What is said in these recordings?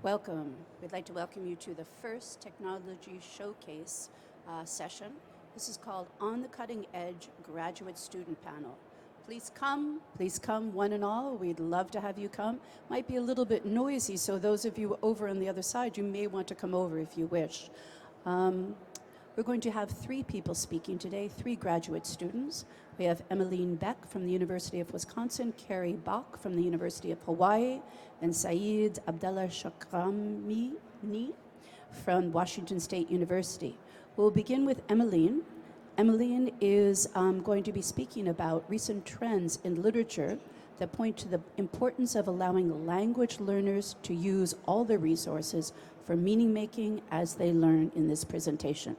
Welcome. We'd like to welcome you to the first technology showcase session. This is called On the Cutting Edge Graduate Student Panel. Please come, one and all. We'd love to have you come. Might be a little bit noisy, so those of you over on the other side, you may want to come over if you wish. We're going to have three people speaking today, three graduate students. We have Emmeline Beck from the University of Wisconsin, Carrie Bach from the University of Hawaii, and Saeed Abdallah Shakrami from Washington State University. We'll begin with Emmeline. Emmeline is going to be speaking about recent trends in literature that point to the importance of allowing language learners to use all their resources for meaning making as they learn in this presentation.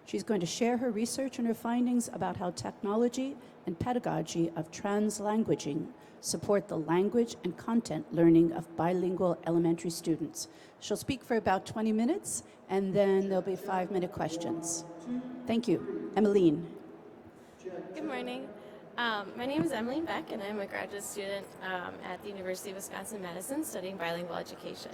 She's going to share her research and her findings about how technology and pedagogy of translanguaging support the language and content learning of bilingual elementary students. She'll speak for about 20 minutes, and then there'll be 5-minute questions. Thank you. Emmeline. Good morning. My name is Emmeline Beck, and I'm a graduate student at the University of Wisconsin-Madison studying bilingual education.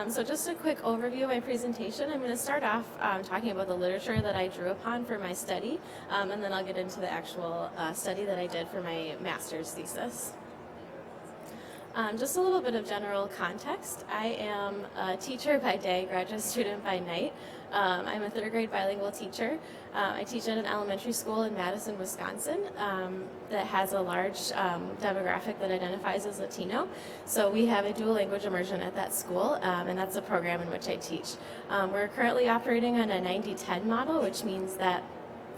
So just a quick overview of my presentation. I'm going to start off talking about the literature that I drew upon for my study, and then I'll get into the actual study that I did for my master's thesis. Just a little bit of general context. I am a teacher by day, graduate student by night. I'm a third grade bilingual teacher. I teach at an elementary school in Madison, Wisconsin that has a large demographic that identifies as Latino. So we have a dual language immersion at that school, and that's the program in which I teach. We're currently operating on a 90-10 model, which means that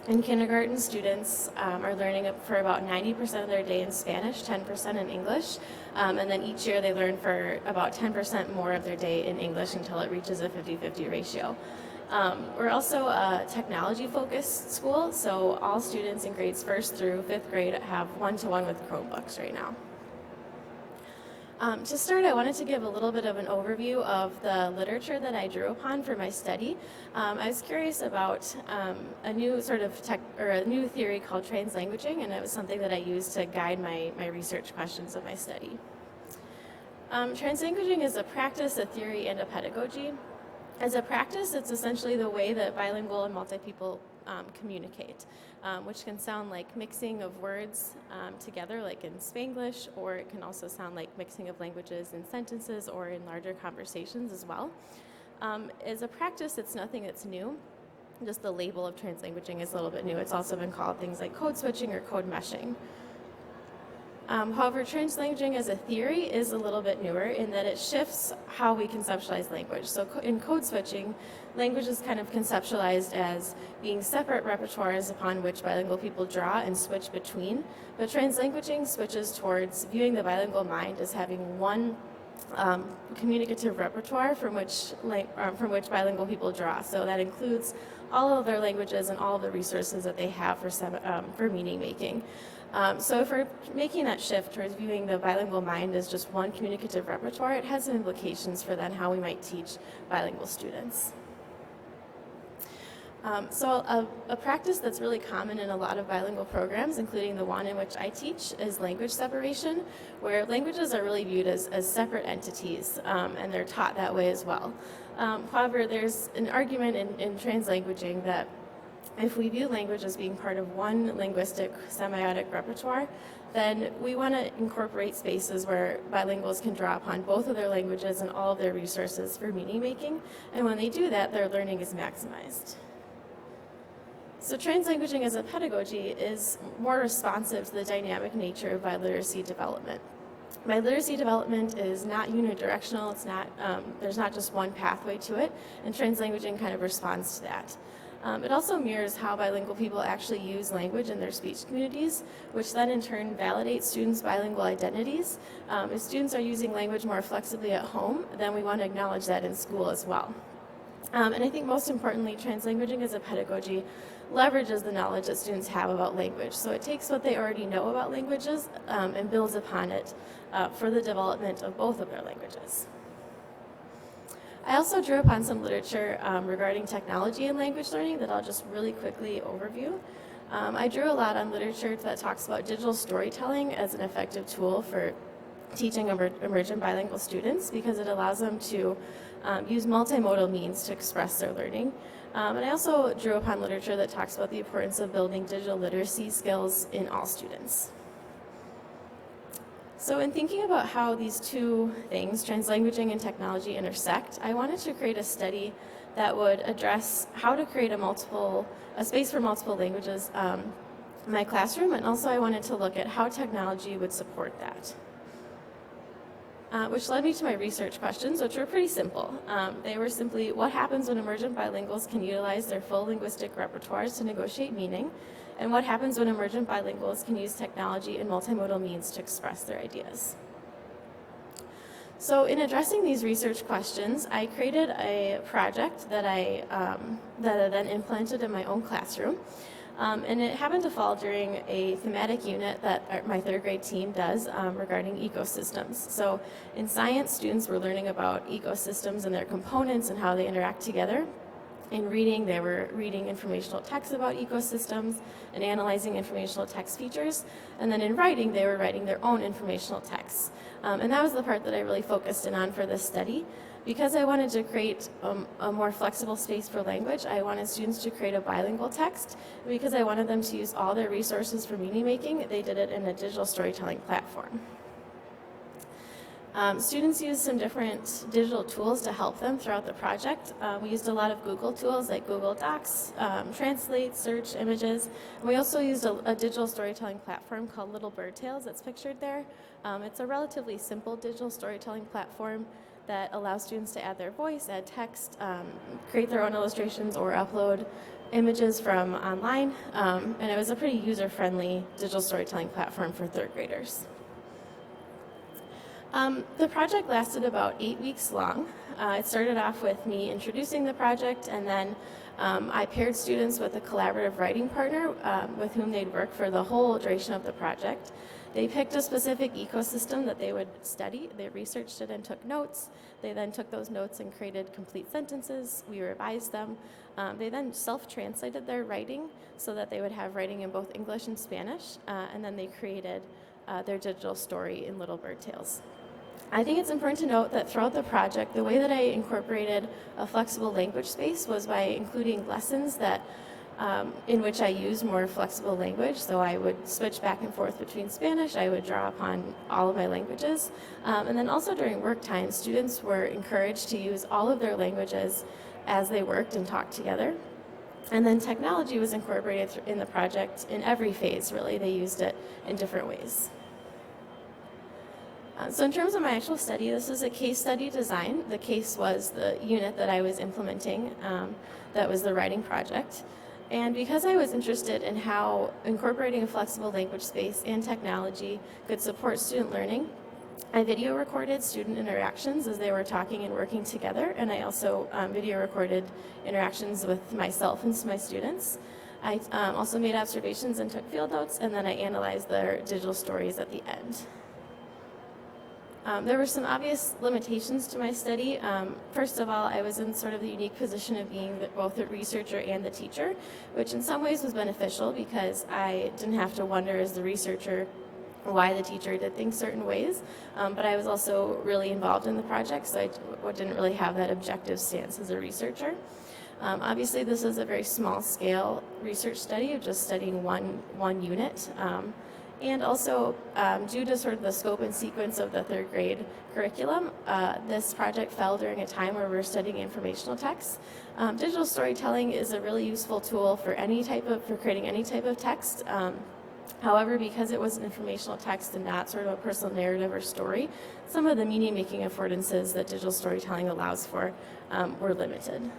in kindergarten, students are learning for about 90% of their day in Spanish, 10% in English, and then each year they learn for about 10% more of their day in English until it reaches a 50-50 ratio. We're also a technology-focused school, so all students in grades 1st through 5th grade have one-to-one with Chromebooks right now. To start, I wanted to give a little bit of an overview of the literature that I drew upon for my study. I was curious about a new sort of a new theory called translanguaging, and it was something that I used to guide my research questions of my study. Translanguaging is a practice, a theory, and a pedagogy. As a practice, it's essentially the way that bilingual and multi-people communicate, which can sound like mixing of words together, like in Spanglish, or it can also sound like mixing of languages in sentences or in larger conversations as well. As a practice, it's nothing that's new. Just the label of translanguaging is a little bit new. It's also been called things like code switching or code meshing. However, translanguaging as a theory is a little bit newer in that it shifts how we conceptualize language. So in code switching, language is kind of conceptualized as being separate repertoires upon which bilingual people draw and switch between. But translanguaging switches towards viewing the bilingual mind as having one communicative repertoire from which bilingual people draw. So that includes all of their languages and all of the resources that they have for meaning making. So if we're making that shift towards viewing the bilingual mind as just one communicative repertoire, it has some implications for then how we might teach bilingual students. So a practice that's really common in a lot of bilingual programs, including the one in which I teach, is language separation, where languages are really viewed as separate entities, and they're taught that way as well. However, there's an argument in translanguaging that if we view language as being part of one linguistic semiotic repertoire, then we want to incorporate spaces where bilinguals can draw upon both of their languages and all of their resources for meaning making, and when they do that, their learning is maximized. So translanguaging as a pedagogy is more responsive to the dynamic nature of biliteracy development. Biliteracy development is not unidirectional, there's not just one pathway to it, and translanguaging kind of responds to that. It also mirrors how bilingual people actually use language in their speech communities, which then in turn validates students' bilingual identities. If students are using language more flexibly at home, then we want to acknowledge that in school as well. And I think most importantly, translanguaging as a pedagogy leverages the knowledge that students have about language. So it takes what they already know about languages and builds upon it for the development of both of their languages. I also drew upon some literature regarding technology and language learning that I'll just really quickly overview. I drew a lot on literature that talks about digital storytelling as an effective tool for teaching emergent bilingual students because it allows them to use multimodal means to express their learning. And I also drew upon literature that talks about the importance of building digital literacy skills in all students. So in thinking about how these two things, translanguaging and technology, intersect, I wanted to create a study that would address how to create a space for multiple languages in my classroom, and also I wanted to look at how technology would support that. Which led me to my research questions, which were pretty simple. They were simply, what happens when emergent bilinguals can utilize their full linguistic repertoires to negotiate meaning? And what happens when emergent bilinguals can use technology and multimodal means to express their ideas? So in addressing these research questions, I created a project that I then implemented in my own classroom. And it happened to fall during a thematic unit that my third grade team does regarding ecosystems. So in science, students were learning about ecosystems and their components and how they interact together. In reading, they were reading informational texts about ecosystems and analyzing informational text features. And then in writing, they were writing their own informational texts. And that was the part that I really focused in on for this study. Because I wanted to create a more flexible space for language, I wanted students to create a bilingual text. Because I wanted them to use all their resources for meaning making, they did it in a digital storytelling platform. Students used some different digital tools to help them throughout the project. We used a lot of Google tools like Google Docs, Translate, search images. And we also used a digital storytelling platform called Little Bird Tales that's pictured there. It's a relatively simple digital storytelling platform that allows students to add their voice, add text, create their own illustrations, or upload images from online. And it was a pretty user-friendly digital storytelling platform for third graders. The project lasted about 8 weeks long. It started off with me introducing the project, and then I paired students with a collaborative writing partner with whom they'd work for the whole duration of the project. They picked a specific ecosystem that they would study. They researched it and took notes. They then took those notes and created complete sentences. We revised them. They then self-translated their writing so that they would have writing in both English and Spanish, and then they created their digital story in Little Bird Tales. I think it's important to note that throughout the project, the way that I incorporated a flexible language space was by including lessons that in which I use more flexible language. So I would switch back and forth between Spanish. I would draw upon all of my languages. And then also during work time, students were encouraged to use all of their languages as they worked and talked together. And then technology was incorporated in the project in every phase, really. They used it in different ways. So in terms of my actual study, this is a case study design. The case was the unit that I was implementing. That was the writing project. And because I was interested in how incorporating a flexible language space and technology could support student learning, I video recorded student interactions as they were talking and working together, and I also video recorded interactions with myself and my students. I also made observations and took field notes, and then I analyzed their digital stories at the end. There were some obvious limitations to my study. First of all, I was in sort of the unique position of being both the researcher and the teacher, which in some ways was beneficial because I didn't have to wonder as the researcher why the teacher did things certain ways, but I was also really involved in the project, so I didn't really have that objective stance as a researcher. Obviously, this is a very small-scale research study of just studying one unit. And also, due to sort of the scope and sequence of the third grade curriculum, this project fell during a time where we were studying informational texts. Digital storytelling is a really useful tool for creating any type of text. However, because it was an informational text and not sort of a personal narrative or story, some of the meaning-making affordances that digital storytelling allows for were limited.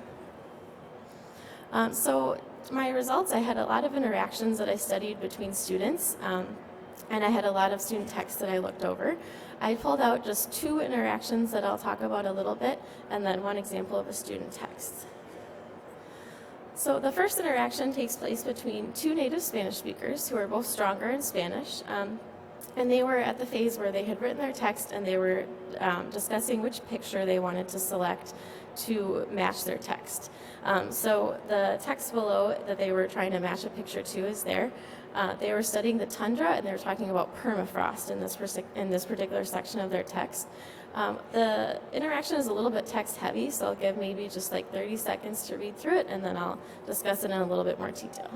So my results, I had a lot of interactions that I studied between students. And I had a lot of student texts that I looked over. I pulled out just 2 interactions that I'll talk about a little bit, and then one example of a student text. So the first interaction takes place between 2 native Spanish speakers who are both stronger in Spanish, and they were at the phase where they had written their text and they were discussing which picture they wanted to select to match their text. So the text below that they were trying to match a picture to is there. They were studying the tundra, and they were talking about permafrost in this particular section of their text. The interaction is a little bit text heavy, so I'll give maybe just like 30 seconds to read through it, and then I'll discuss it in a little bit more detail.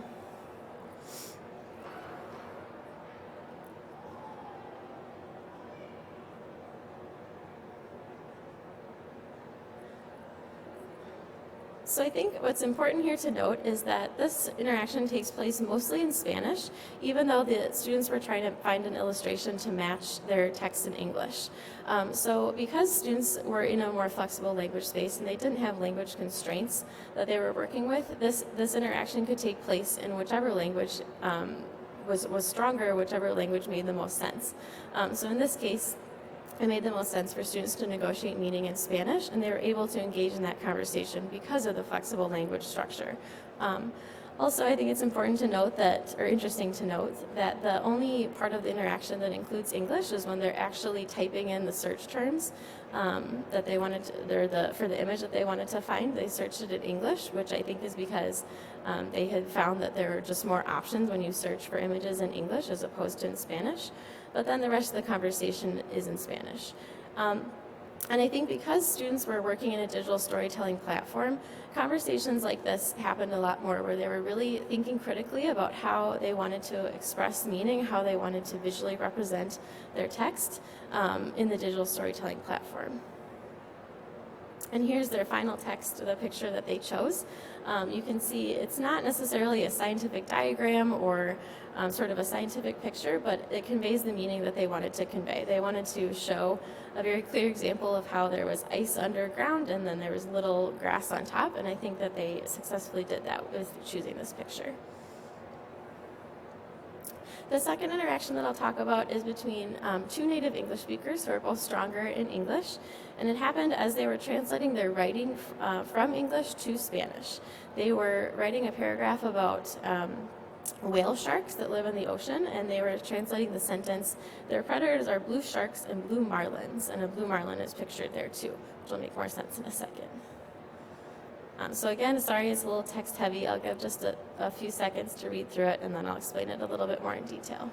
So I think what's important here to note is that this interaction takes place mostly in Spanish, even though the students were trying to find an illustration to match their text in English. So because students were in a more flexible language space and they didn't have language constraints that they were working with, this interaction could take place in whichever language was stronger, whichever language made the most sense. So in this case, it made the most sense for students to negotiate meaning in Spanish, and they were able to engage in that conversation because of the flexible language structure. Also, I think it's important to note that, or interesting to note, that the only part of the interaction that includes English is when they're actually typing in the search terms that they wanted to, for the image that they wanted to find. They searched it in English, which I think is because they had found that there were just more options when you search for images in English as opposed to in Spanish. But then the rest of the conversation is in Spanish. And I think because students were working in a digital storytelling platform, conversations like this happened a lot more, where they were really thinking critically about how they wanted to express meaning, how they wanted to visually represent their text in the digital storytelling platform. And here's their final text, the picture that they chose. You can see it's not necessarily a scientific diagram or sort of a scientific picture, but it conveys the meaning that they wanted to convey. They wanted to show a very clear example of how there was ice underground and then there was little grass on top, and I think that they successfully did that with choosing this picture. The second interaction that I'll talk about is between two native English speakers who are both stronger in English, and it happened as they were translating their writing from English to Spanish. They were writing a paragraph about whale sharks that live in the ocean, and they were translating the sentence, "Their predators are blue sharks and blue marlins," and a blue marlin is pictured there too, which will make more sense in a second. So again, sorry it's a little text heavy. I'll give just a few seconds to read through it, and then I'll explain it a little bit more in detail.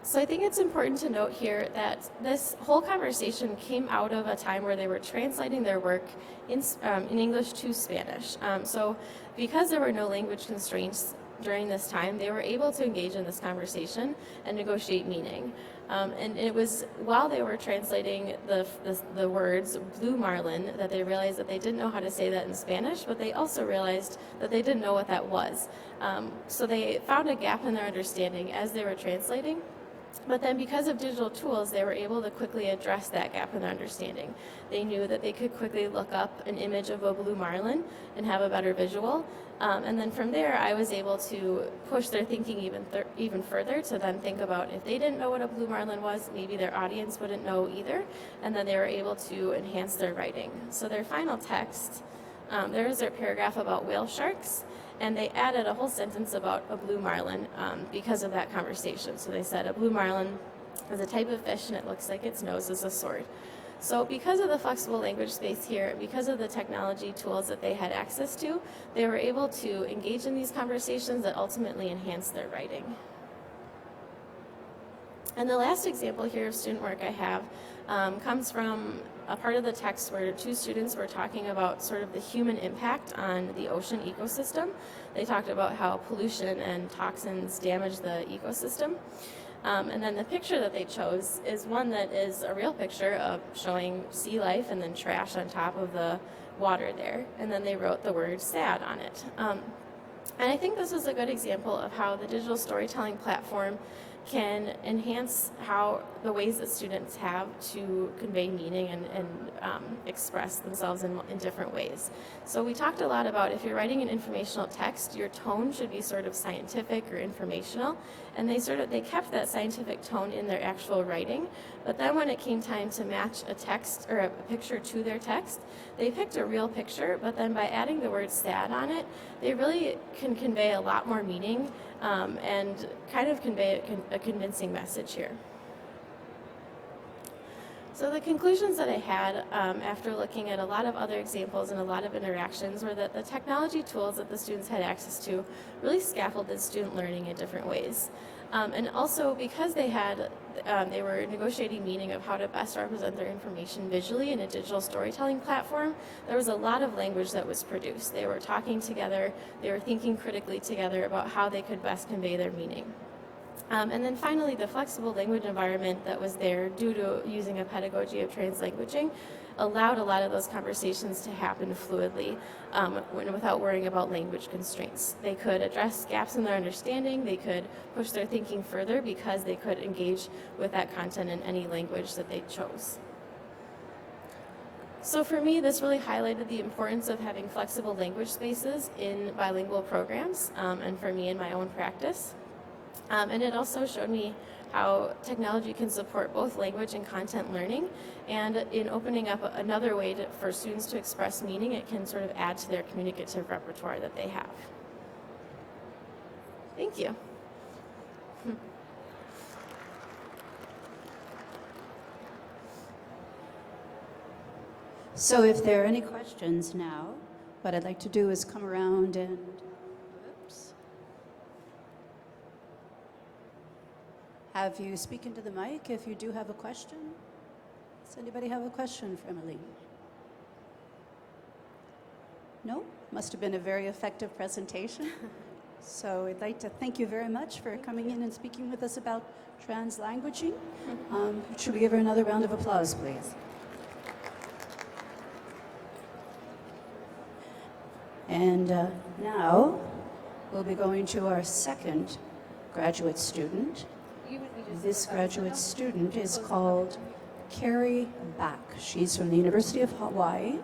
So I think it's important to note here that this whole conversation came out of a time where they were translating their work in English to Spanish. So because there were no language constraints during this time, they were able to engage in this conversation and negotiate meaning. And it was while they were translating the words blue marlin that they realized that they didn't know how to say that in Spanish, but they also realized that they didn't know what that was. So they found a gap in their understanding as they were translating. But then because of digital tools, they were able to quickly address that gap in their understanding. They knew that they could quickly look up an image of a blue marlin and have a better visual. And then from there, I was able to push their thinking even further to then think about if they didn't know what a blue marlin was, maybe their audience wouldn't know either. And then they were able to enhance their writing. So their final text, there is their paragraph about whale sharks. And they added a whole sentence about a blue marlin because of that conversation. So they said a blue marlin is a type of fish, and it looks like its nose is a sword. So because of the flexible language space here, because of the technology tools that they had access to, they were able to engage in these conversations that ultimately enhanced their writing. And the last example here of student work I have comes from a part of the text where two students were talking about sort of the human impact on the ocean ecosystem. They talked about how pollution and toxins damage the ecosystem. And then the picture that they chose is one that is a real picture of showing sea life and then trash on top of the water there. And then they wrote the word sad on it. And I think this is a good example of how the digital storytelling platform can enhance how the ways that students have to convey meaning and express themselves in different ways. So we talked a lot about if you're writing an informational text, your tone should be sort of scientific or informational, and they kept that scientific tone in their actual writing. But then when it came time to match a text or a picture to their text, they picked a real picture, but then by adding the word sad on it, they really can convey a lot more meaning and kind of convey a convincing message here. So the conclusions that I had after looking at a lot of other examples and a lot of interactions were that the technology tools that the students had access to really scaffolded student learning in different ways. And also because they were negotiating meaning of how to best represent their information visually in a digital storytelling platform, there was a lot of language that was produced. They were talking together, they were thinking critically together about how they could best convey their meaning. And then finally, the flexible language environment that was there due to using a pedagogy of translanguaging allowed a lot of those conversations to happen fluidly without worrying about language constraints. They could address gaps in their understanding, they could push their thinking further because they could engage with that content in any language that they chose. So for me, this really highlighted the importance of having flexible language spaces in bilingual programs, and for me in my own practice. And it also showed me how technology can support both language and content learning, and in opening up another way for students to express meaning, it can sort of add to their communicative repertoire that they have. Thank you. So if there are any questions now, what I'd like to do is come around and have you speak into the mic if you do have a question. Does anybody have a question for Emily? No? Must have been a very effective presentation. So I'd like to thank you very much for coming in and speaking with us about translanguaging. Should we give her another round of applause, please? And now we'll be going to our second graduate student. This graduate student is called Carrie Back. She's from the University of Hawaii,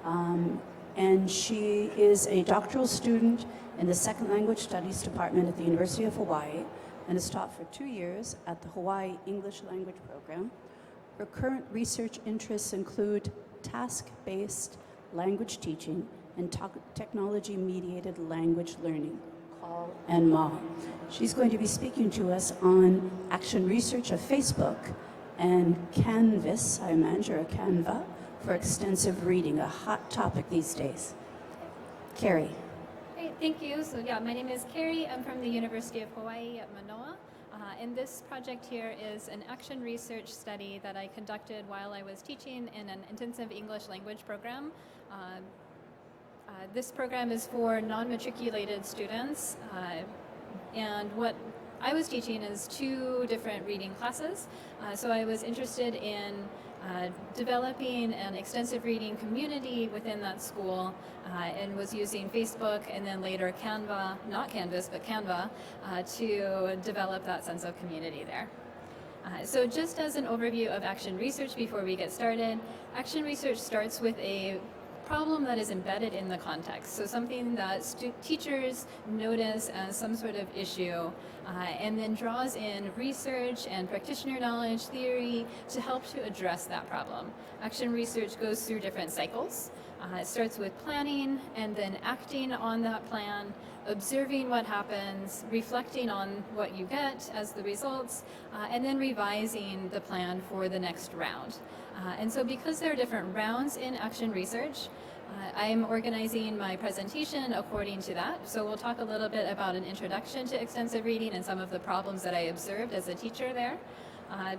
and she is a doctoral student in the Second Language Studies Department at the University of Hawaii and has taught for 2 years at the Hawaii English Language Program. Her current research interests include task-based language teaching and technology-mediated language learning, CAL and MA. She's going to be speaking to us on action research of Facebook and Canvas, I imagine, or Canva, for extensive reading, a hot topic these days. Carrie. Great, thank you. So yeah, my name is Carrie. I'm from the University of Hawaii at Manoa. And this project here is an action research study that I conducted while I was teaching in an intensive English language program. This program is for non-matriculated students, and what I was teaching is 2 different reading classes. So I was interested in developing an extensive reading community within that school, and was using Facebook and then later Canva, not Canvas, but Canva, to develop that sense of community there. So just as an overview of action research before we get started, action research starts with a problem that is embedded in the context. So something that teachers notice as some sort of issue, and then draws in research and practitioner knowledge, theory, to help to address that problem. Action research goes through different cycles. It starts with planning and then acting on that plan, observing what happens, reflecting on what you get as the results, and then revising the plan for the next round. And so because there are different rounds in action research, I'm organizing my presentation according to that. So we'll talk a little bit about an introduction to extensive reading and some of the problems that I observed as a teacher there.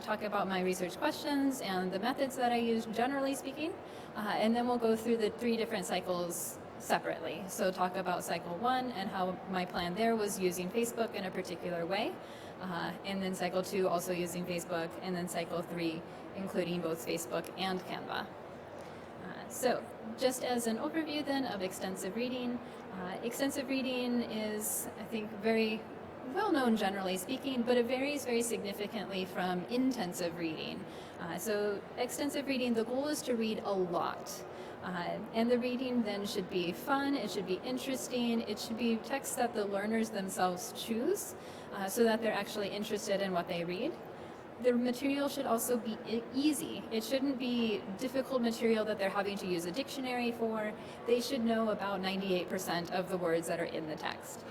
Talk about my research questions and the methods that I use, generally speaking. And then we'll go through the 3 different cycles separately. So talk about cycle 1 and how my plan there was using Facebook in a particular way. And then cycle 2 also using Facebook, and then cycle 3 including both Facebook and Canva. So just as an overview then of extensive reading is, I think, very well known generally speaking, but it varies very significantly from intensive reading. So extensive reading, the goal is to read a lot. And the reading then should be fun, it should be interesting, it should be texts that the learners themselves choose, so that they're actually interested in what they read. the material should also be easy. It shouldn't be difficult material that they're having to use a dictionary for. They should know about 98% of the words that are in the text.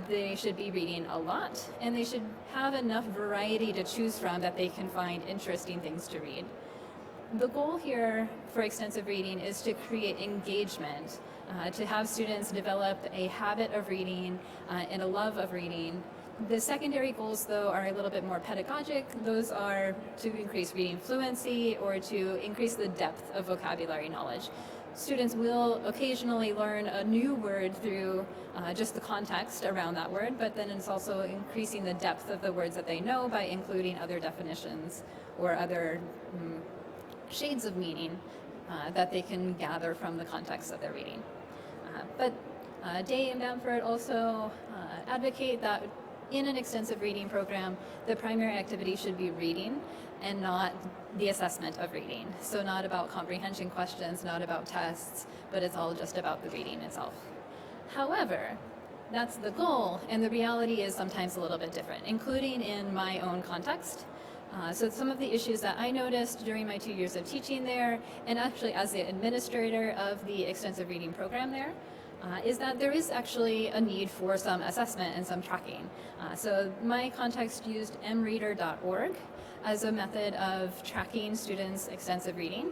They should be reading a lot, and they should have enough variety to choose from that they can find interesting things to read. The goal here for extensive reading is to create engagement, to have students develop a habit of reading and a love of reading. The secondary goals, though, are a little bit more pedagogic. Those are to increase reading fluency or to increase the depth of vocabulary knowledge. Students will occasionally learn a new word through just the context around that word, but then it's also increasing the depth of the words that they know by including other definitions or other shades of meaning that they can gather from the context that they're reading. But Day and Bamford also advocate that in an extensive reading program, the primary activity should be reading and not the assessment of reading. So not about comprehension questions, not about tests, but it's all just about the reading itself. However, that's the goal, and the reality is sometimes a little bit different, including in my own context. So some of the issues that I noticed during my 2 years of teaching there, and actually as the administrator of the extensive reading program there, is that there is actually a need for some assessment and some tracking. So my context used mreader.org as a method of tracking students' extensive reading.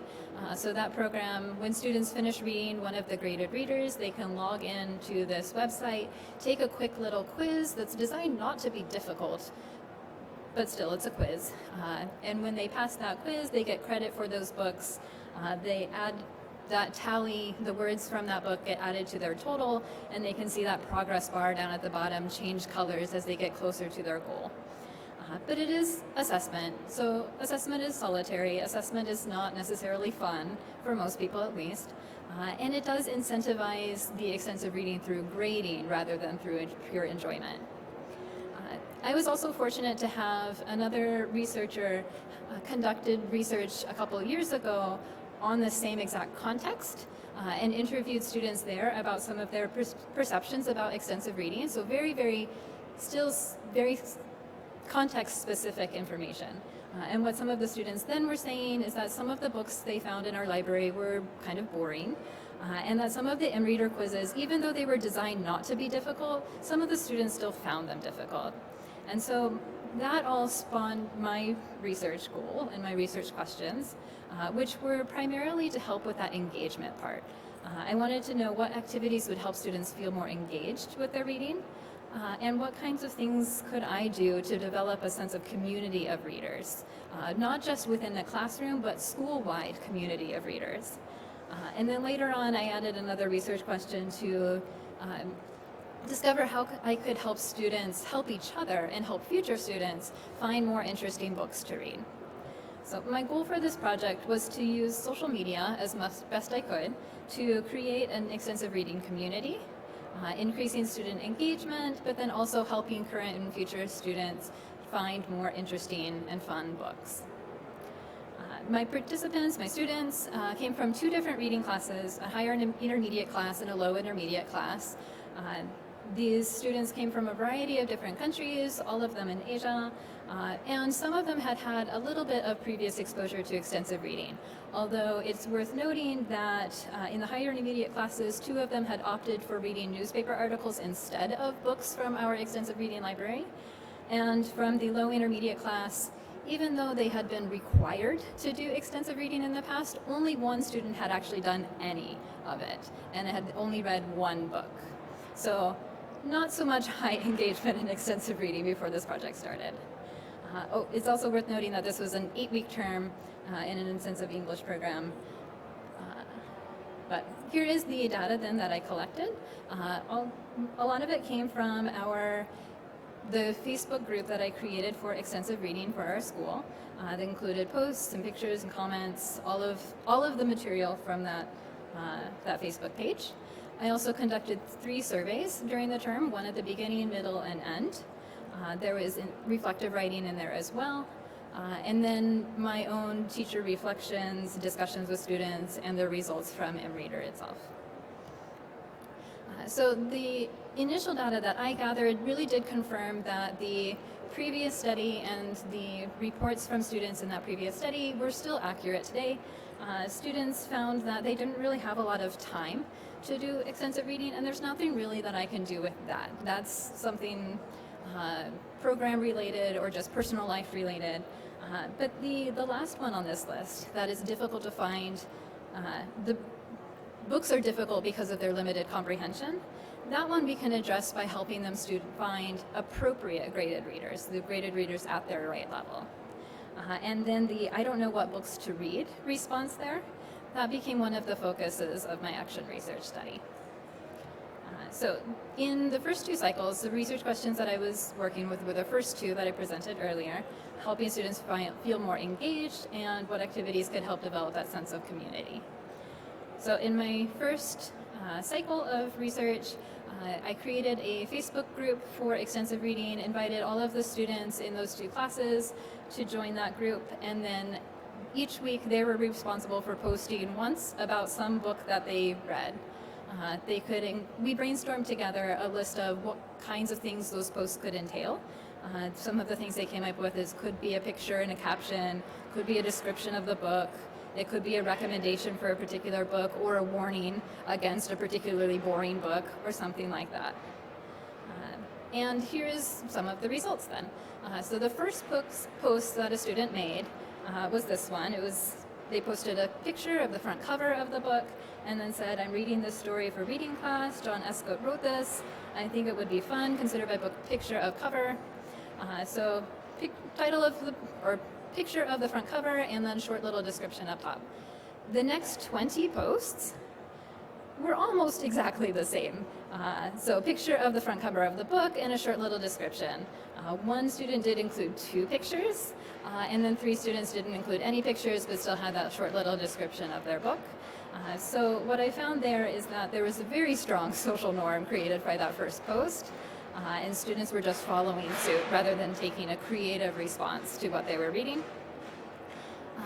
So that program, when students finish reading one of the graded readers, they can log in to this website, take a quick little quiz that's designed not to be difficult, but still it's a quiz. And when they pass that quiz, they get credit for those books. They add that tally, the words from that book get added to their total, and they can see that progress bar down at the bottom change colors as they get closer to their goal. But it is assessment, so assessment is solitary. Assessment is not necessarily fun, for most people at least, and it does incentivize the extensive reading through grading rather than through pure enjoyment. I was also fortunate to have another researcher conducted research a couple of years ago on the same exact context and interviewed students there about some of their perceptions about extensive reading. So very context-specific information. And what some of the students then were saying is that some of the books they found in our library were kind of boring, and that some of the M-Reader quizzes, even though they were designed not to be difficult, some of the students still found them difficult. And so that all spawned my research goal and my research questions, which were primarily to help with that engagement part. I wanted to know what activities would help students feel more engaged with their reading, and what kinds of things could I do to develop a sense of community of readers, not just within the classroom, but school-wide community of readers. And then later on, I added another research question to discover how I could help students help each other and help future students find more interesting books to read. So my goal for this project was to use social media as best I could to create an extensive reading community, increasing student engagement, but then also helping current and future students find more interesting and fun books. My participants, my students, came from 2 different reading classes, a higher intermediate class and a low intermediate class. These students came from a variety of different countries, all of them in Asia, and some of them had had a little bit of previous exposure to extensive reading. Although it's worth noting that in the higher intermediate classes, 2 of them had opted for reading newspaper articles instead of books from our extensive reading library. And from the low intermediate class, even though they had been required to do extensive reading in the past, only 1 student had actually done any of it and had only read 1 book. So not so much high engagement in extensive reading before this project started. It's also worth noting that this was an 8-week term in an intensive English program. But here is the data then that I collected. A lot of it came from the Facebook group that I created for extensive reading for our school. That included posts and pictures and comments, all of the material from that Facebook page. I also conducted 3 surveys during the term, 1 at the beginning, middle, and end. There was reflective writing in there as well. And then my own teacher reflections, discussions with students, and the results from MReader itself. So the initial data that I gathered really did confirm that the previous study and the reports from students in that previous study were still accurate today. Students found that they didn't really have a lot of time to do extensive reading, and there's nothing really that I can do with that. That's something program related or just personal life related. But the last one on this list that is difficult to find, the books are difficult because of their limited comprehension. That one we can address by helping them find appropriate graded readers, the graded readers at their right level. And then the I don't know what books to read response there, that became one of the focuses of my action research study. So in the first 2 cycles, the research questions that I was working with were the first 2 that I presented earlier, helping students feel more engaged and what activities could help develop that sense of community. So in my first cycle of research, I created a Facebook group for extensive reading, invited all of the students in those 2 classes to join that group, and then each week they were responsible for posting once about some book that they read. We brainstormed together a list of what kinds of things those posts could entail. Some of the things they came up with could be a picture and a caption, could be a description of the book, it could be a recommendation for a particular book or a warning against a particularly boring book or something like that. And here's some of the results then. So the first post that a student made was this one. They posted a picture of the front cover of the book and then said, "I'm reading this story for reading class. John Escott wrote this. I think it would be fun. Consider by book picture of cover." So title of picture of the front cover and then short little description up top. The next 20 posts were almost exactly the same. So picture of the front cover of the book and a short little description. One student did include 2 pictures, and then 3 students didn't include any pictures but still had that short little description of their book. So what I found there is that there was a very strong social norm created by that first post, and students were just following suit rather than taking a creative response to what they were reading.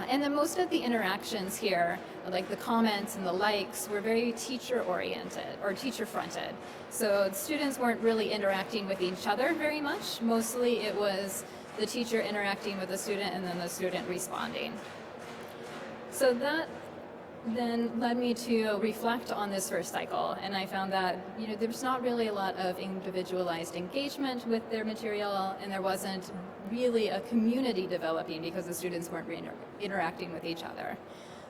And then most of the interactions here, like the comments and the likes, were very teacher-oriented or teacher-fronted. So students weren't really interacting with each other very much. Mostly it was the teacher interacting with the student and then the student responding. So that then led me to reflect on this first cycle, and I found that there's not really a lot of individualized engagement with their material, and there wasn't really a community developing because the students weren't interacting with each other.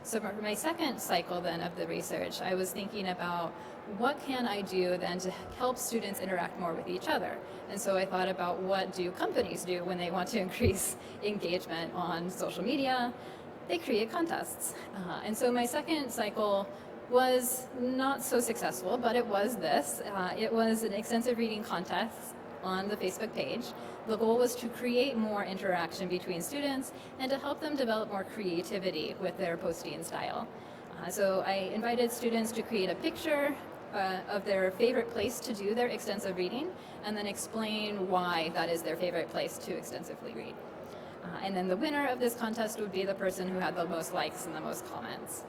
So for my second cycle then of the research, I was thinking about what can I do then to help students interact more with each other. And so I thought about what do companies do when they want to increase engagement on social media. They create contests. And so my second cycle was not so successful, but it was this. It was an extensive reading contest on the Facebook page. The goal was to create more interaction between students and to help them develop more creativity with their posting style. So I invited students to create a picture of their favorite place to do their extensive reading and then explain why that is their favorite place to extensively read. And then the winner of this contest would be the person who had the most likes and the most comments.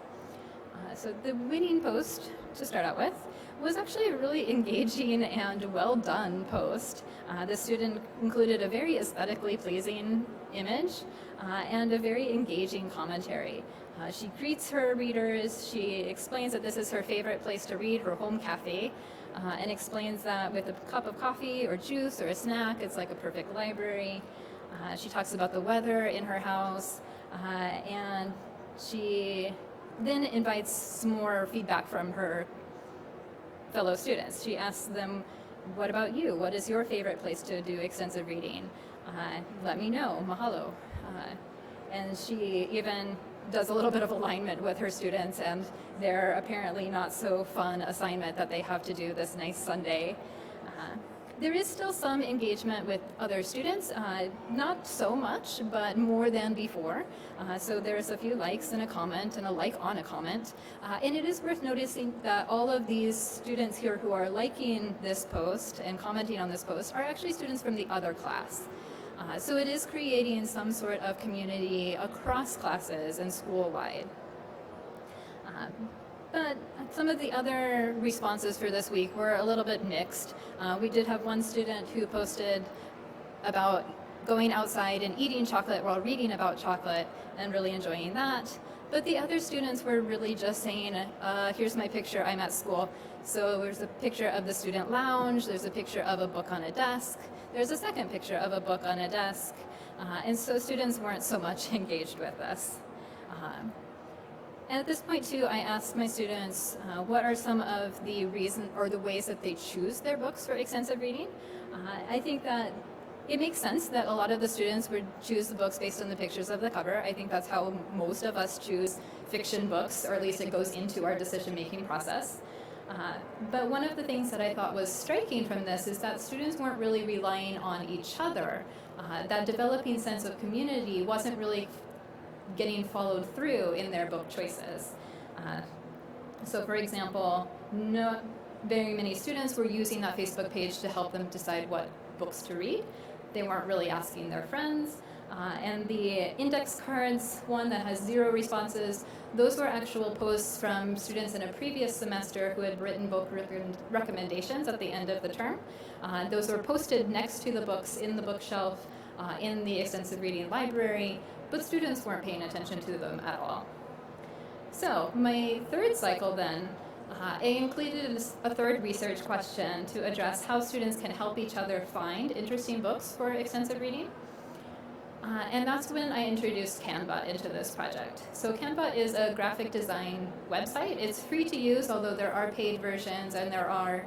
So the winning post, to start out with, was actually a really engaging and well done post. The student included a very aesthetically pleasing image and a very engaging commentary. She greets her readers, she explains that this is her favorite place to read, her home cafe, and explains that with a cup of coffee or juice or a snack, it's like a perfect library. She talks about the weather in her house, and she then invites some more feedback from her fellow students. She asks them, what about you? What is your favorite place to do extensive reading? Let me know, mahalo. And she even does a little bit of alignment with her students and their apparently not so fun assignment that they have to do this nice Sunday. There is still some engagement with other students, not so much, but more than before. So there's a few likes and a comment and a like on a comment. And it is worth noticing that all of these students here who are liking this post and commenting on this post are actually students from the other class. So it is creating some sort of community across classes and school-wide. But some of the other responses for this week were a little bit mixed. We did have one student who posted about going outside and eating chocolate while reading about chocolate and really enjoying that. But the other students were really just saying, here's my picture, I'm at school. So there's a picture of the student lounge, there's a picture of a book on a desk, there's a second picture of a book on a desk. And so students weren't so much engaged with this. And at this point too, I asked my students, what are some of the reasons or the ways that they choose their books for extensive reading? I think that it makes sense that a lot of the students would choose the books based on the pictures of the cover. I think that's how most of us choose fiction books, or at least it goes into our decision-making process. But one of the things that I thought was striking from this is that students weren't really relying on each other. That developing sense of community wasn't really getting followed through in their book choices. So for example, not very many students were using that Facebook page to help them decide what books to read. They weren't really asking their friends. And the index cards, one that has 0 responses, those were actual posts from students in a previous semester who had written book recommendations at the end of the term. Those were posted next to the books in the bookshelf in the extensive reading library, but students weren't paying attention to them at all. So my third cycle then, I included a third research question to address how students can help each other find interesting books for extensive reading. And that's when I introduced Canva into this project. So Canva is a graphic design website. It's free to use, although there are paid versions and there are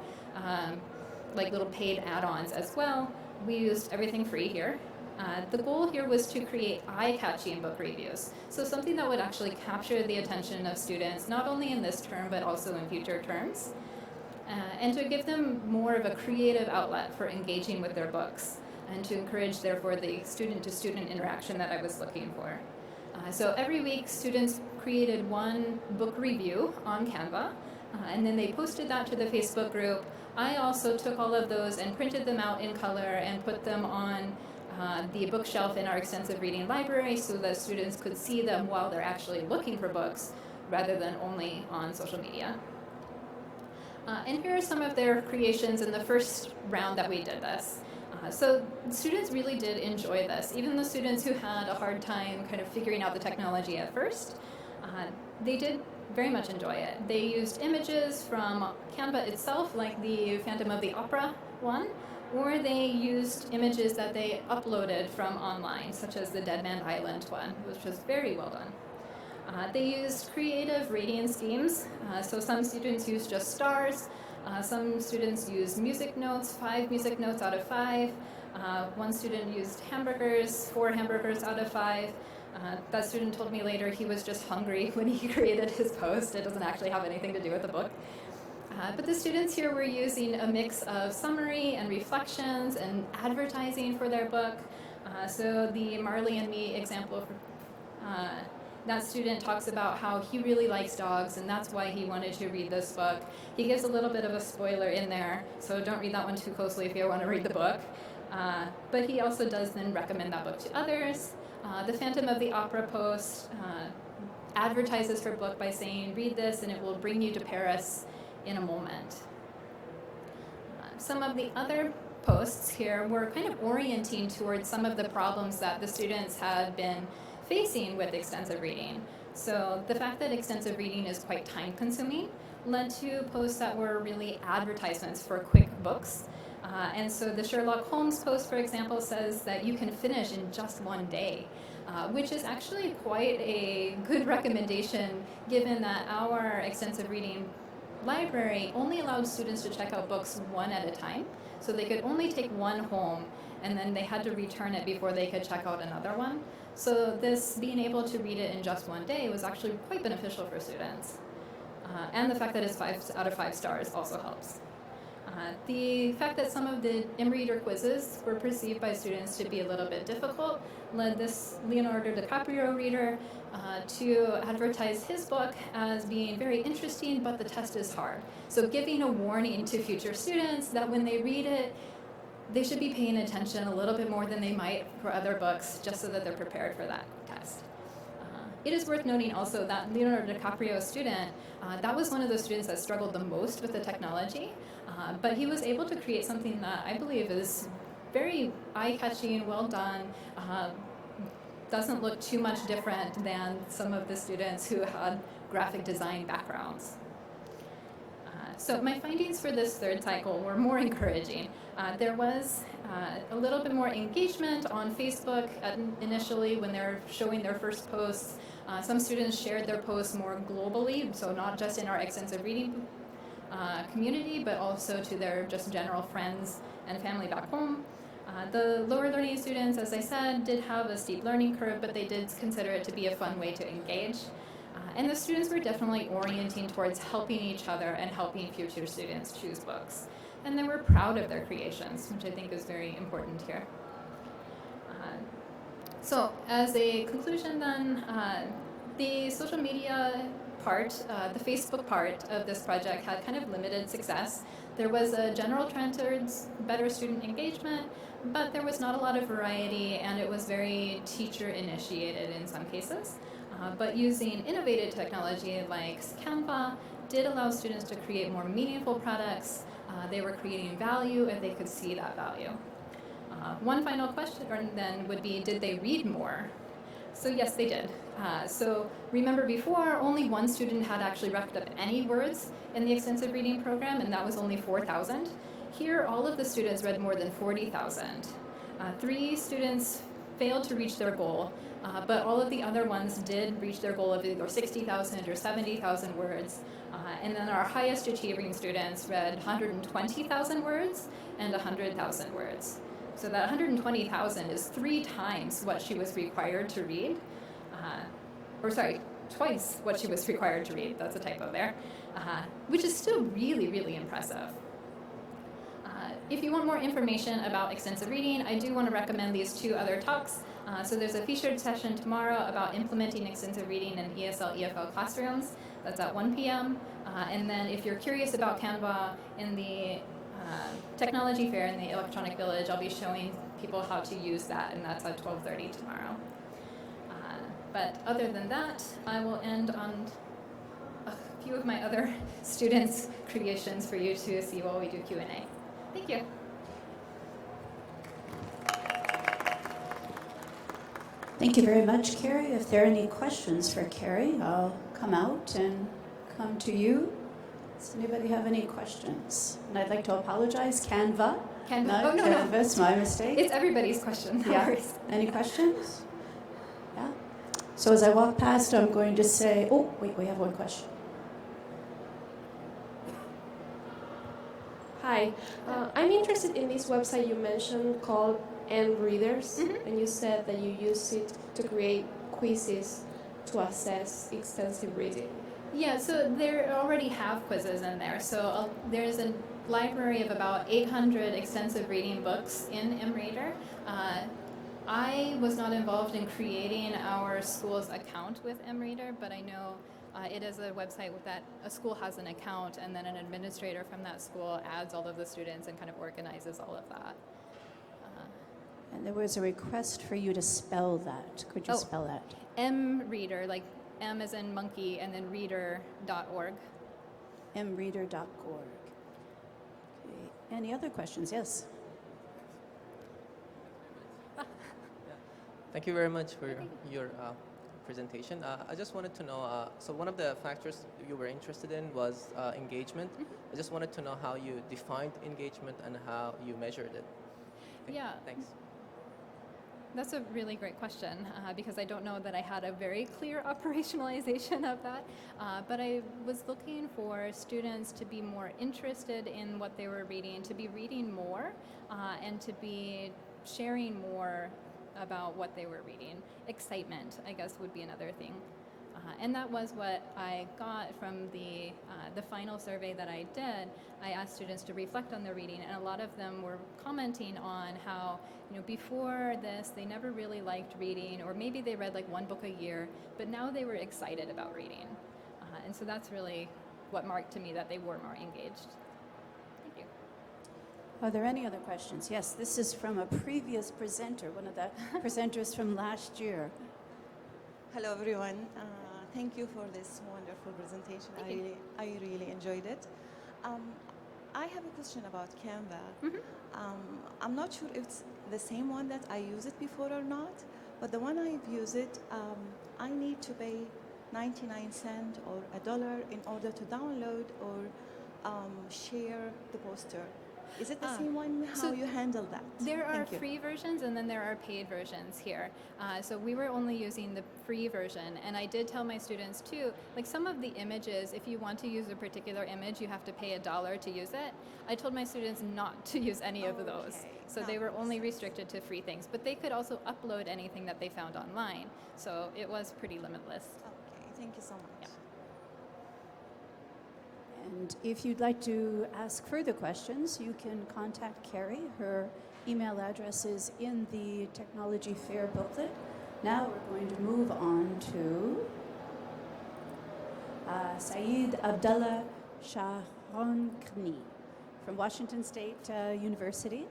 like little paid add-ons as well. We used everything free here. The goal here was to create eye-catching book reviews. So something that would actually capture the attention of students, not only in this term, but also in future terms. And to give them more of a creative outlet for engaging with their books, and to encourage, therefore, the student-to-student interaction that I was looking for. So every week, students created one book review on Canva, and then they posted that to the Facebook group. I also took all of those and printed them out in color and put them on the bookshelf in our extensive reading library so that students could see them while they're actually looking for books, rather than only on social media. And here are some of their creations in the first round that we did this. So students really did enjoy this. Even the students who had a hard time kind of figuring out the technology at first, they did very much enjoy it. They used images from Canva itself, like the Phantom of the Opera one, or they used images that they uploaded from online, such as the Dead Man Island one, which was very well done. They used creative rating schemes. So some students used just stars. Some students used music notes, 5 music notes out of 5. One student used hamburgers, 4 hamburgers out of 5. That student told me later he was just hungry when he created his post. It doesn't actually have anything to do with the book. But the students here were using a mix of summary and reflections and advertising for their book. So the Marley and Me example, that student talks about how he really likes dogs and that's why he wanted to read this book. He gives a little bit of a spoiler in there, so don't read that one too closely if you want to read the book. But he also does then recommend that book to others. The Phantom of the Opera post advertises her book by saying, read this and it will bring you to Paris in a moment. Some of the other posts here were kind of orienting towards some of the problems that the students had been facing with extensive reading. So the fact that extensive reading is quite time-consuming led to posts that were really advertisements for quick books. And so the Sherlock Holmes post, for example, says that you can finish in just one day, which is actually quite a good recommendation given that our extensive reading library only allowed students to check out books one at a time. So they could only take one home and then they had to return it before they could check out another one. So this being able to read it in just one day was actually quite beneficial for students. And the fact that it's 5 out of 5 stars also helps. The fact that some of the in-reader quizzes were perceived by students to be a little bit difficult led this Leonardo DiCaprio reader to advertise his book as being very interesting, but the test is hard. So giving a warning to future students that when they read it, they should be paying attention a little bit more than they might for other books, just so that they're prepared for that test. It is worth noting also that Leonardo DiCaprio student, that was one of the students that struggled the most with the technology, but he was able to create something that I believe is very eye-catching, well done. Doesn't look too much different than some of the students who had graphic design backgrounds. So my findings for this third cycle were more encouraging. There was a little bit more engagement on Facebook initially when they're showing their first posts. Some students shared their posts more globally, so not just in our extensive reading community, but also to their just general friends and family back home. The lower learning students, as I said, did have a steep learning curve, but they did consider it to be a fun way to engage. And the students were definitely orienting towards helping each other and helping future students choose books. And they were proud of their creations, which I think is very important here. So as a conclusion then, the social media part, the Facebook part of this project had kind of limited success. There was a general trend towards better student engagement, but there was not a lot of variety, and it was very teacher-initiated in some cases. But using innovative technology like Canva did allow students to create more meaningful products. They were creating value, and they could see that value. One final question then would be, did they read more? So yes, they did. So remember before, only one student had actually racked up any words in the extensive reading program, and that was only 4,000. Here, all of the students read more than 40,000. 3 students failed to reach their goal, but all of the other ones did reach their goal of either 60,000 or 70,000 words. And then our highest achieving students read 120,000 words and 100,000 words. So that 120,000 is 3 times what she was required to read. Twice what she was required to read. That's a typo there. Which is still really, really impressive. If you want more information about extensive reading, I do want to recommend these 2 other talks. So there's a featured session tomorrow about implementing extensive reading in ESL, EFL classrooms. That's at 1 p.m. And then if you're curious about Canva, in the technology fair in the Electronic Village, I'll be showing people how to use that, and that's at 12:30 tomorrow. But other than that, I will end on a few of my other students' creations for you to see while we do Q&A. Thank you. Thank you very much, Carrie. If there are any questions for Carrie, I'll come out and come to you. Does anybody have any questions? And I'd like to apologize, Canva. Canva. Not Canvas, my mistake. It's everybody's question. No worries. Any questions? Yeah. So as I walk past, I'm going to say, oh, wait, we have one question. Hi, I'm interested in this website you mentioned called Readers, and you said that you use it to create quizzes to assess extensive reading. Yeah, so there already have quizzes in there. So there's a library of about 800 extensive reading books in MReader. I was not involved in creating our school's account with MReader, but I know it is a website that a school has an account, and then an administrator from that school adds all of the students and kind of organizes all of that. And there was a request for you to spell that. Could you spell that? MReader, like M as in monkey, and then reader.org. mreader.org. Okay. Any other questions? Yes. Thank you very much for your presentation. I just wanted to know, so one of the factors you were interested in was engagement. I just wanted to know how you defined engagement and how you measured it. Okay, Yeah. Thanks. That's a really great question because I don't know that I had a very clear operationalization of that, but I was looking for students to be more interested in what they were reading, to be reading more, and to be sharing more about what they were reading. Excitement, I guess, would be another thing. And that was what I got from the final survey that I did. I asked students to reflect on their reading, and a lot of them were commenting on how, before this, they never really liked reading, or maybe they read like 1 book a year, but now they were excited about reading. And so that's really what marked to me that they were more engaged. Thank you. Are there any other questions? Yes, this is from a previous presenter, one of the presenters from last year. Hello, everyone. Thank you for this wonderful presentation. I really enjoyed it. I have a question about Canva. Mhm. I'm not sure if it's the same one that I used it before or not, but the one I've used it, I need to pay 99 cents or $1 in order to download or share the poster. Is it the same one? How so you handle that? There are Thank you. free versions and then there are paid versions here. So we were only using the free version, and I did tell my students too, like some of the images, if you want to use a particular image, you have to pay $1 to use it. I told my students not to use any of those. Okay, So that they were makes only sense. restricted to free things, but they could also upload anything that they found online. So it was pretty limitless. Okay, thank you so much. Yeah. And if you'd like to ask further questions, you can contact Carrie. Her email address is in the Technology Fair booklet. Now we're going to move on to Saeed Abdullah Shahronkni from Washington State University.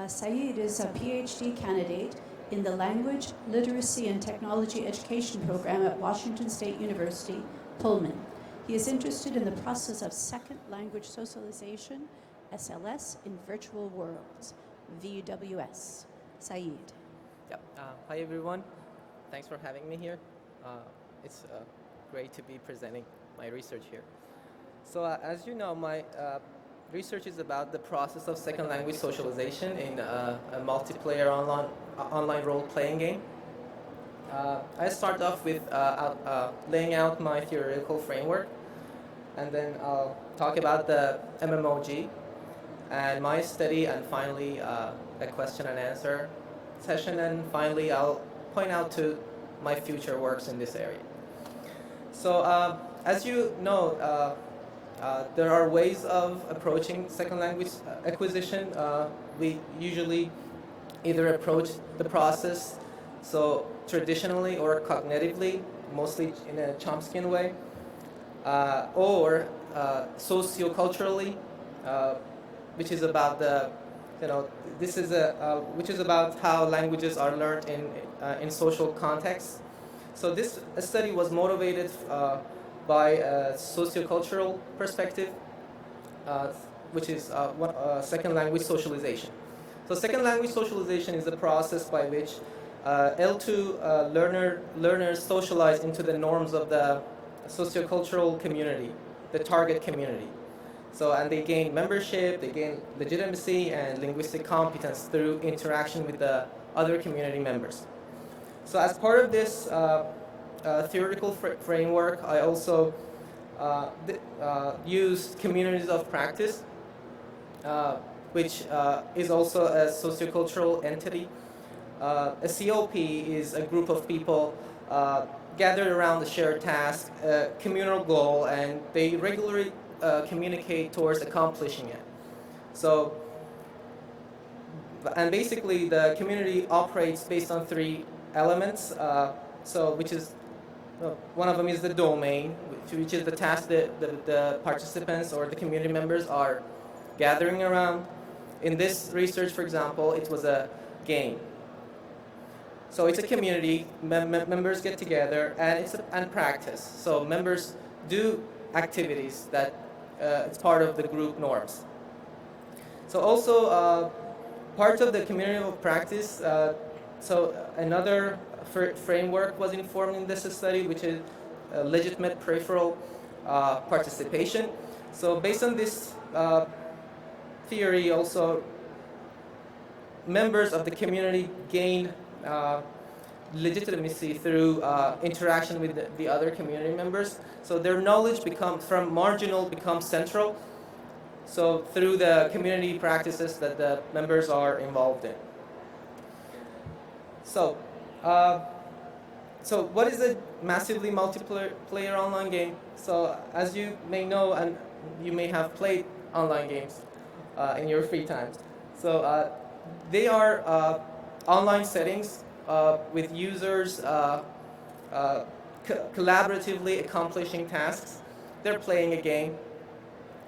Saeed is a PhD candidate in the Language, Literacy, and Technology Education program at Washington State University, Pullman. He is interested in the process of second language socialization, SLS, in virtual worlds, VWS. Saeed. Yep. Hi, everyone. Thanks for having me here. It's great to be presenting my research here. So as you know, my research is about the process of second language socialization in a multiplayer online role-playing game. I start off with laying out my theoretical framework, and then I'll talk about the MMOG and my study, and finally a question and answer session, and finally I'll point out to my future works in this area. So as you know, there are ways of approaching second language acquisition. We usually either approach the process so traditionally or cognitively, mostly in a Chomskyan way, or socioculturally, which is about the, which is about how languages are learned in social contexts. So this study was motivated by a sociocultural perspective, which is second language socialization. So second language socialization is the process by which L2 learners socialize into the norms of the sociocultural community, the target community. So, and they gain membership, they gain legitimacy and linguistic competence through interaction with the other community members. So as part of this theoretical framework, I also used communities of practice, which is also a sociocultural entity. A COP is a group of people gathered around a shared task, a communal goal, and they regularly communicate towards accomplishing it. So, and basically the community operates based on three elements. Which is, one of them is the domain, which is the task that the participants or the community members are gathering around. In this research, for example, it was a game. So it's a community, members get together, and practice. So members do activities that it's part of the group norms. So also part of the community of practice, so another framework was informed in this study, which is legitimate peripheral participation. So based on this theory, also members of the community gain legitimacy through interaction with the other community members. So their knowledge from marginal becomes central. So through the community practices that the members are involved in. So, what is a massively multiplayer online game? So as you may know, and you may have played online games in your free times. So they are online settings with users collaboratively accomplishing tasks. They're playing a game,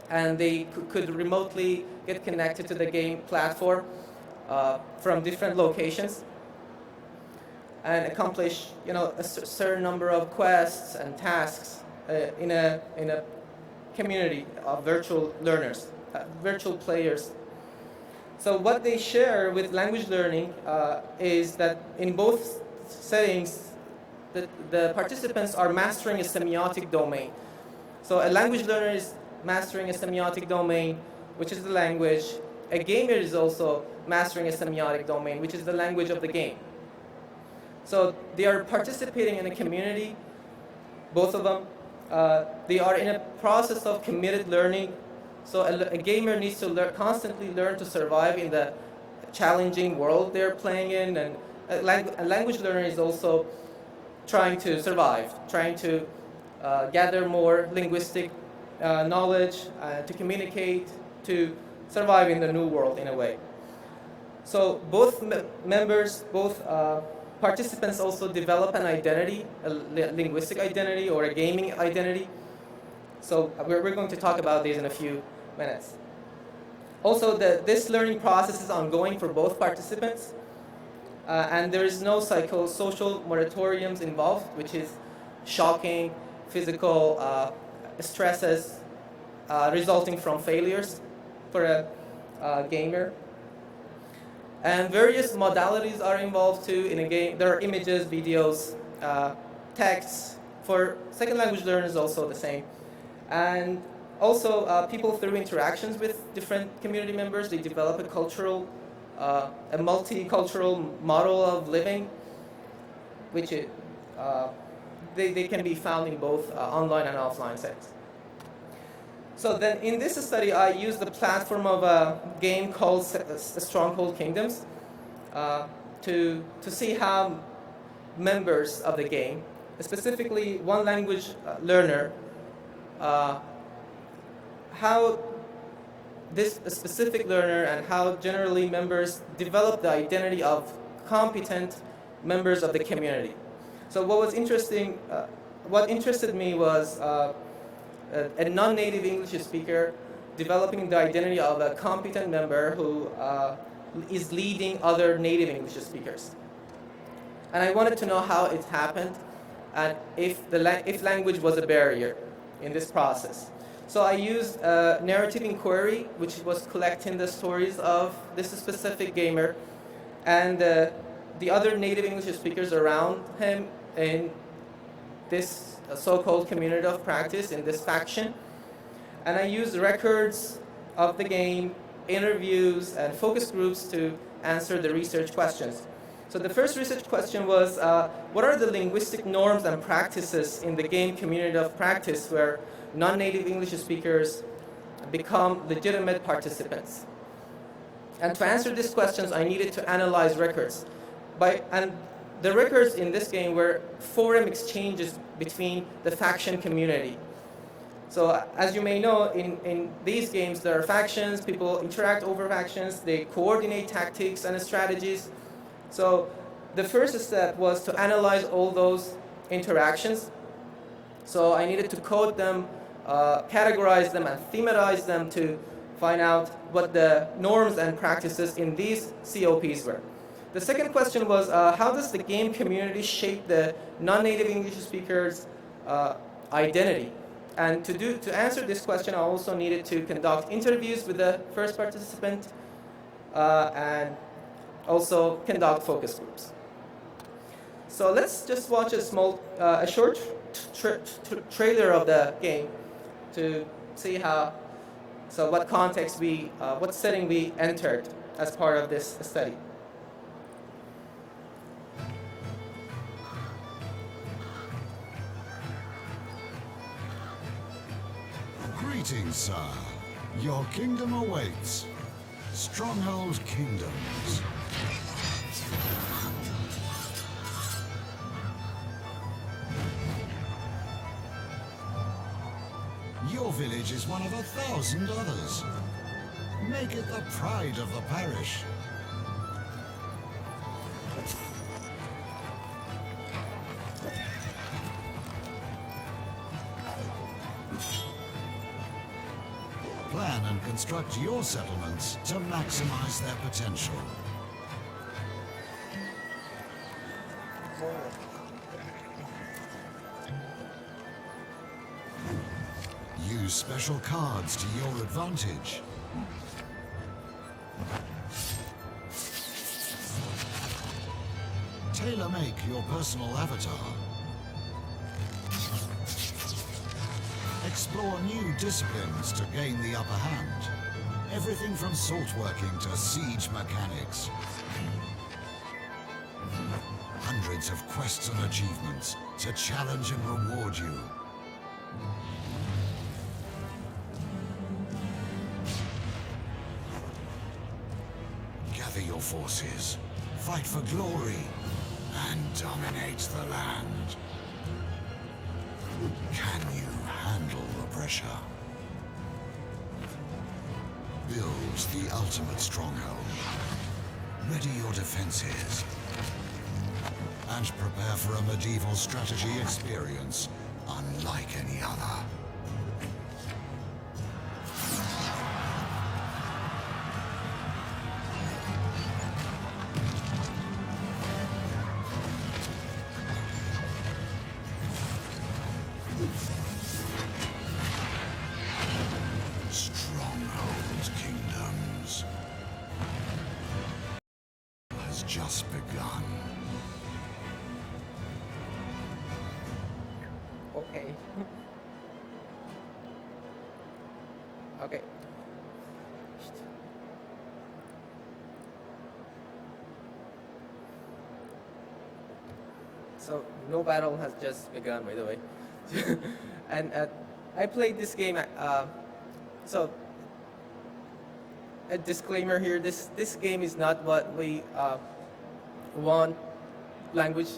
and they could remotely get connected to the game platform from different locations and accomplish, a certain number of quests and tasks in a community of virtual learners. virtual players. So what they share with language learning is that in both settings, the participants are mastering a semiotic domain. So a language learner is mastering a semiotic domain, which is the language. A gamer is also mastering a semiotic domain, which is the language of the game. So they are participating in a community, both of them. They are in a process of committed learning. So a gamer needs to constantly learn to survive in the challenging world they're playing in. And a language learner is also trying to survive, trying to gather more linguistic knowledge, to communicate, to survive in the new world in a way. So both members, both participants also develop an identity, a linguistic identity or a gaming identity. So we're going to talk about these in a few minutes. Also, this learning process is ongoing for both participants, and there is no psychosocial moratoriums involved, which is shocking physical stresses resulting from failures for a gamer. And various modalities are involved too in a game. There are images, videos, texts. For second language learners, also the same. And also, people through interactions with different community members, they develop a cultural, a multicultural model of living, which they can be found in both online and offline settings. So then in this study, I used the platform of a game called Stronghold Kingdoms to see how members of the game, specifically one language learner, how this specific learner and how generally members develop the identity of competent members of the community. So what was interesting, what interested me was a non-native English speaker developing the identity of a competent member who is leading other native English speakers. And I wanted to know how it happened and if language was a barrier in this process. So I used a narrative inquiry, which was collecting the stories of this specific gamer and the other native English speakers around him in this so-called community of practice, in this faction. And I used records of the game, interviews, and focus groups to answer the research questions. So the first research question was, what are the linguistic norms and practices in the game community of practice where non-native English speakers become legitimate participants? And to answer these questions, I needed to analyze records. And the records in this game were forum exchanges between the faction community. So as you may know, in these games, there are factions, people interact over factions, they coordinate tactics and strategies. So the first step was to analyze all those interactions. So I needed to code them, categorize them, and thematize them to find out what the norms and practices in these COPs were. The second question was, how does the game community shape the non-native English speakers' identity? And to answer this question, I also needed to conduct interviews with the first participant and also conduct focus groups. So let's just watch a short trailer of the game to see what context what setting we entered as part of this study. Greetings, sir. Your kingdom awaits. Stronghold Kingdoms. Your village is one of 1,000 others. Make it the pride of the parish. Plan and construct your settlements to maximize their potential. Use special cards to your advantage. Tailor-make your personal avatar. Explore new disciplines to gain the upper hand. Everything from salt working to siege mechanics. Hundreds of quests and achievements to challenge and reward you. Gather your forces, fight for glory, and dominate the land. Can you handle the pressure? Build the ultimate stronghold. Ready your defenses. And prepare for a medieval strategy experience unlike any other. Stronghold Kingdoms has just begun. Okay. Okay. So no battle has just begun, by the way. And I played this game. So a disclaimer here: this game is not what we want language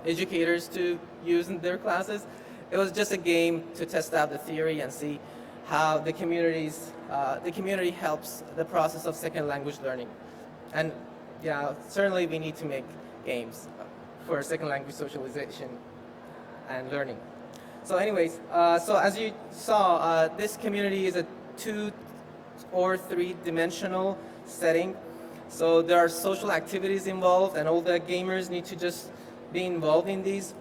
educators to use in their classes. It was just a game to test out the theory and see how the community helps the process of second language learning. And yeah, certainly we need to make games for second language socialization and learning. So anyways, so as you saw, this community is a 2 or 3-dimensional setting. So there are social activities involved, and all the gamers need to just be involved in these.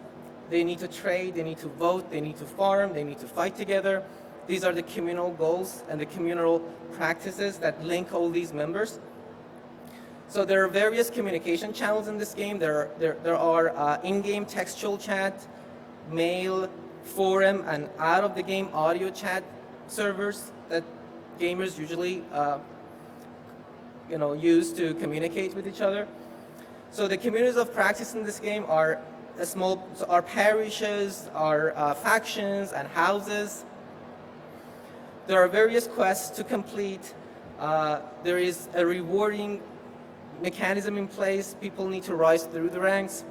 They need to trade, they need to vote, they need to farm, they need to fight together. These are the communal goals and the communal practices that link all these members. So there are various communication channels in this game. There are in-game textual chat, mail, forum, and out-of-the-game audio chat servers that gamers usually use to communicate with each other. So the communities of practice in this game are parishes, are factions, and houses. There are various quests to complete. There is a rewarding mechanism in place. People need to rise through the ranks,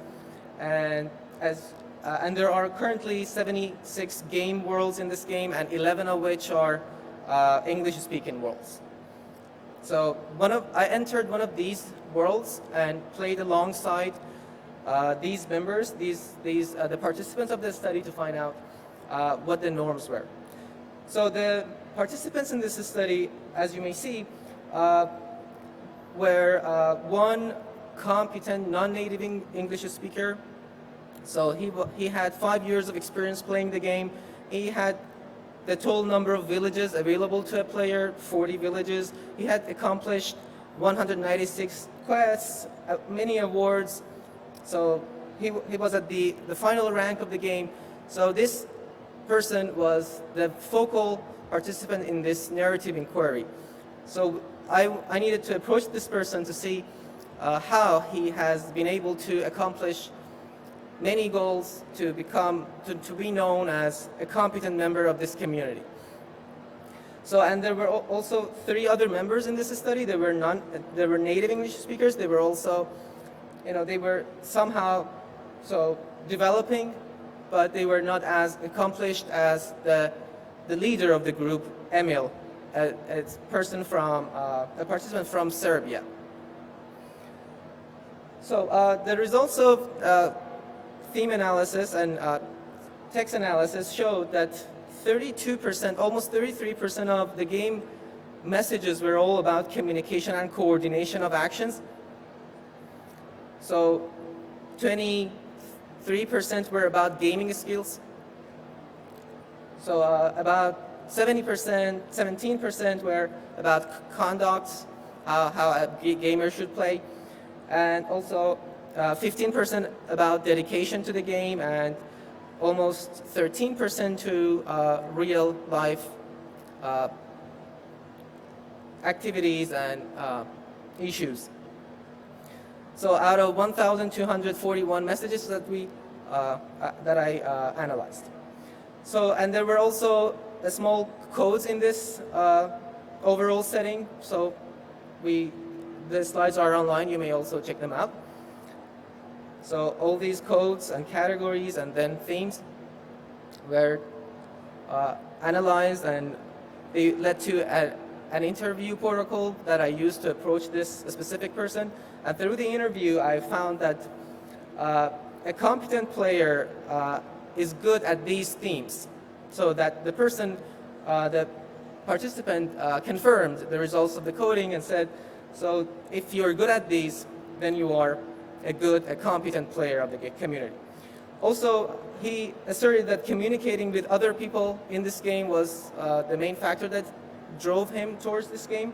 and there are currently 76 game worlds in this game, and 11 of which are English-speaking worlds. So I entered one of these worlds and played alongside these members, the participants of the study, to find out what the norms were. So the participants in this study, as you may see, were one competent non-native English speaker. So he had 5 years of experience playing the game. He had the total number of villages available to a player, 40 villages. He had accomplished 196 quests, many awards. So he was at the final rank of the game. So this person was the focal participant in this narrative inquiry. So I needed to approach this person to see how he has been able to accomplish many goals to be known as a competent member of this community. So, and there were also 3 other members in this study. They were native English speakers. They were also, they were somehow developing, but they were not as accomplished as the leader of the group, Emil, a participant from Serbia. So the results of theme analysis and text analysis showed that 32%, almost 33% of the game messages were all about communication and coordination of actions. So 23% were about gaming skills. So about 70%, 17% were about conduct, how a gamer should play, and also 15% about dedication to the game, and almost 13% to real life activities and issues. So out of 1,241 messages that I analyzed. So, and there were also small codes in this overall setting. So the slides are online. You may also check them out. So all these codes and categories and then themes were analyzed, and they led to an interview protocol that I used to approach this specific person. And through the interview, I found that a competent player is good at these themes, so that the person, the participant confirmed the results of the coding and said, so if you're good at these, then you are a competent player of the community. Also, he asserted that communicating with other people in this game was the main factor that drove him towards this game.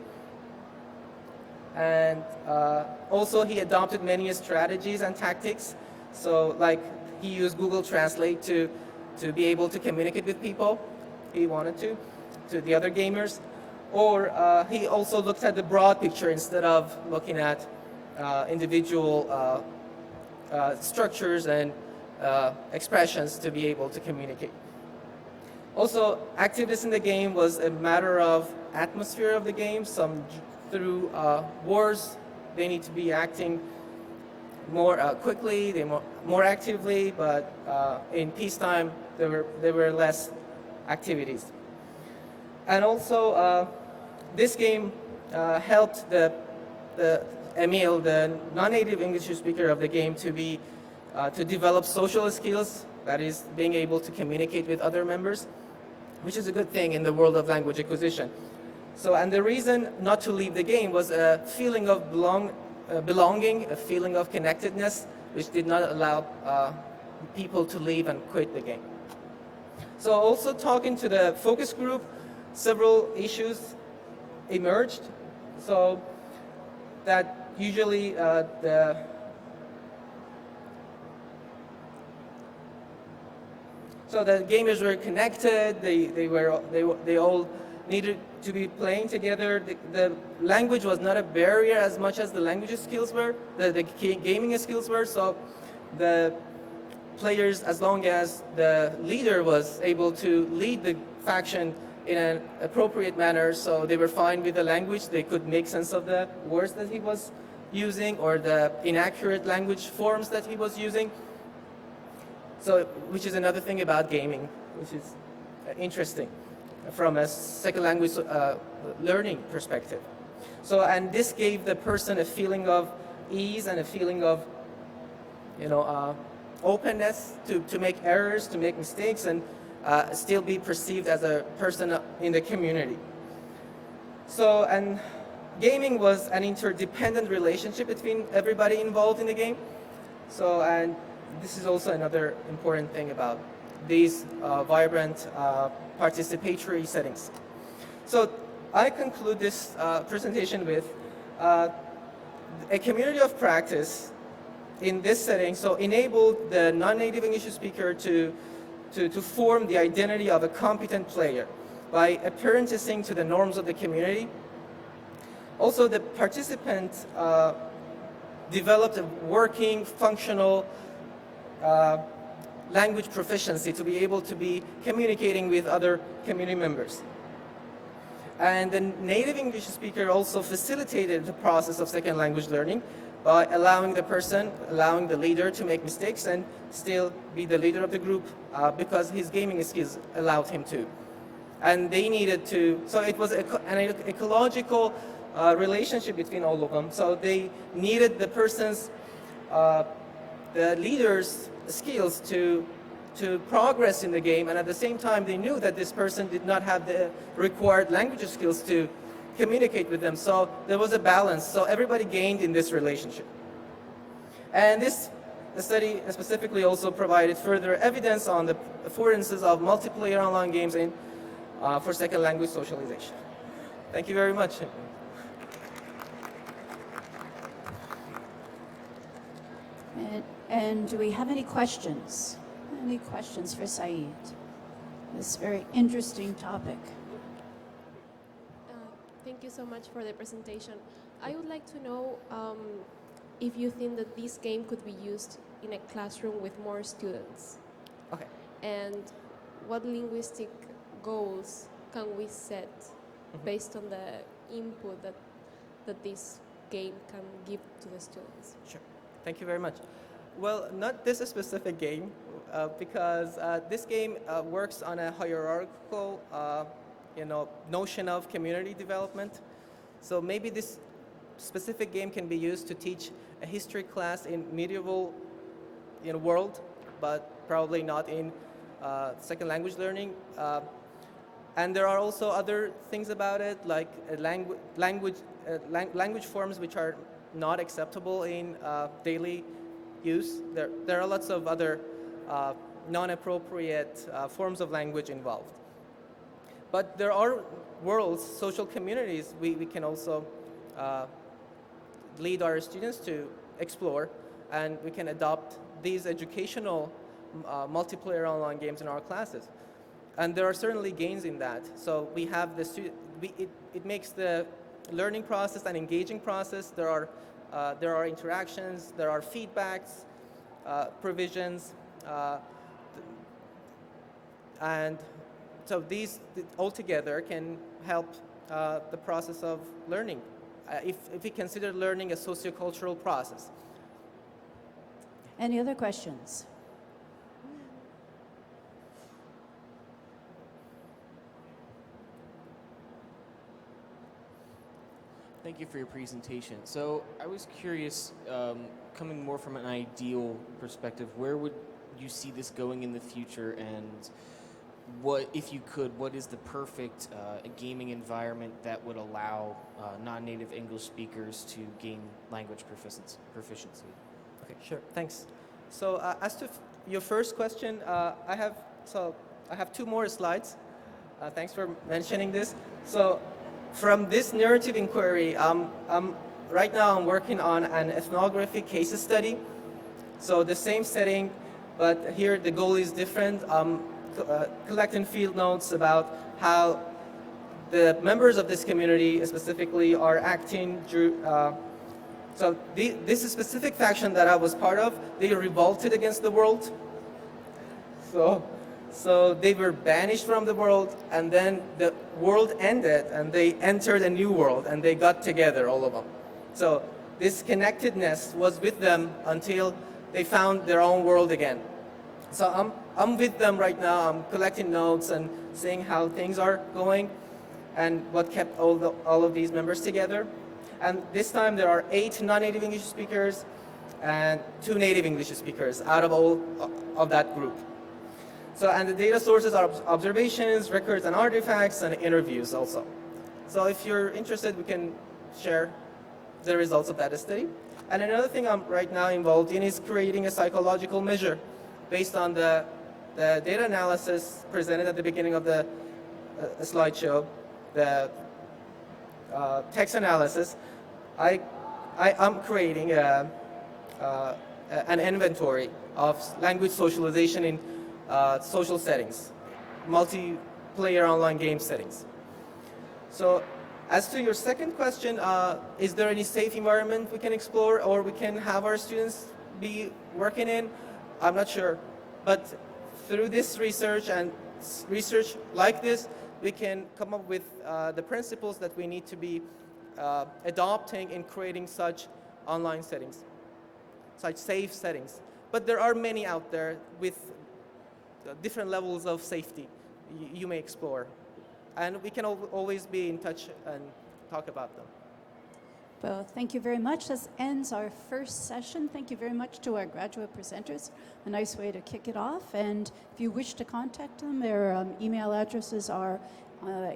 And also he adopted many strategies and tactics. So like he used Google Translate to be able to communicate with people he wanted to the other gamers. Or he also looked at the broad picture instead of looking at individual structures and expressions to be able to communicate. Also, activeness in the game was a matter of atmosphere of the game. Through wars, they need to be acting more quickly, more actively, but in peacetime, there were less activities. And also, this game helped Emil, the non-native English speaker of the game, to develop social skills, that is, being able to communicate with other members, which is a good thing in the world of language acquisition. So, and the reason not to leave the game was a feeling of belonging, a feeling of connectedness, which did not allow people to leave and quit the game. So also talking to the focus group, several issues emerged. So that usually So the gamers were connected. They all needed to be playing together. The language was not a barrier as much as the language skills were. The gaming skills were. So the players, as long as the leader was able to lead the faction in an appropriate manner, so they were fine with the language. They could make sense of the words that he was using or the inaccurate language forms that he was using. So, which is another thing about gaming, which is interesting from a second language learning perspective. So, and this gave the person a feeling of ease and a feeling of, openness to make errors, to make mistakes, and still be perceived as a person in the community. So, and gaming was an interdependent relationship between everybody involved in the game. So, and this is also another important thing about these vibrant participatory settings. So I conclude this presentation with a community of practice in this setting, so enabled the non-native English speaker to form the identity of a competent player by apprenticing to the norms of the community. Also, the participant developed a working, functional language proficiency to be able to be communicating with other community members. And the native English speaker also facilitated the process of second language learning by allowing the leader to make mistakes and still be the leader of the group because his gaming skills allowed him to. And they needed to, so it was an ecological relationship between all of them. So they needed the person's, the leader's skills to progress in the game, and at the same time they knew that this person did not have the required language skills to communicate with them. So there was a balance. So everybody gained in this relationship. And this study specifically also provided further evidence on the affordances of multiplayer online games in for second language socialization. Thank you very much. And do we have any questions? Any questions for Saeed? This very interesting topic. Thank you so much for the presentation. I would like to know if you think that this game could be used in a classroom with more students. Okay. And what linguistic goals can we set based on the input that this game can give to the students? Sure. Thank you very much. Well, not this specific game, because this game works on a hierarchical, notion of community development. So maybe this specific game can be used to teach a history class in medieval world, but probably not in second language learning. And there are also other things about it, like language forms which are not acceptable in daily use. There are lots of other non-appropriate forms of language involved. But there are worlds, social communities we can also lead our students to explore, and we can adopt these educational multiplayer online games in our classes. And there are certainly gains in that. So we have the it makes the learning process an engaging process. There are interactions, there are feedbacks, provisions, and so these altogether can help the process of learning, if we consider learning a sociocultural process. Any other questions? Thank you for your presentation. So I was curious, coming more from an ideal perspective, where would you see this going in the future, and what, if you could, what is the perfect gaming environment that would allow non-native English speakers to gain language proficiency? Okay, sure, thanks. So as to your first question, I have two more slides. Thanks for mentioning this. So from this narrative inquiry, right now I'm working on an ethnography case study. So the same setting, but here the goal is different. Collecting field notes about how the members of this community specifically are acting. So this specific faction that I was part of, they revolted against the world. So they were banished from the world, and then the world ended, and they entered a new world, and they got together, all of them. So this connectedness was with them until they found their own world again. So I'm with them right now. I'm collecting notes and seeing how things are going, and what kept all of these members together. And this time there are 8 non-native English speakers and 2 native English speakers out of all of that group. So, and the data sources are observations, records and artifacts, and interviews also. So if you're interested, we can share the results of that study. And another thing I'm right now involved in is creating a psychological measure based on the data analysis presented at the beginning of the slideshow, the text analysis. I'm creating an inventory of language socialization in social settings, multiplayer online game settings. So as to your second question, is there any safe environment we can explore or we can have our students be working in? I'm not sure. But through this research and research like this, we can come up with the principles that we need to be adopting in creating such online settings, such safe settings. But there are many out there with different levels of safety you may explore. And we can always be in touch and talk about them. Well, thank you very much. This ends our first session. Thank you very much to our graduate presenters. A nice way to kick it off. And if you wish to contact them, their email addresses are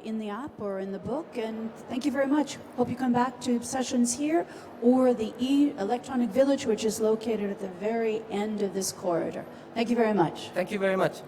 in the app or in the book. And thank you very much. Hope you come back to sessions here or the electronic village, which is located at the very end of this corridor. Thank you very much. Thank you very much.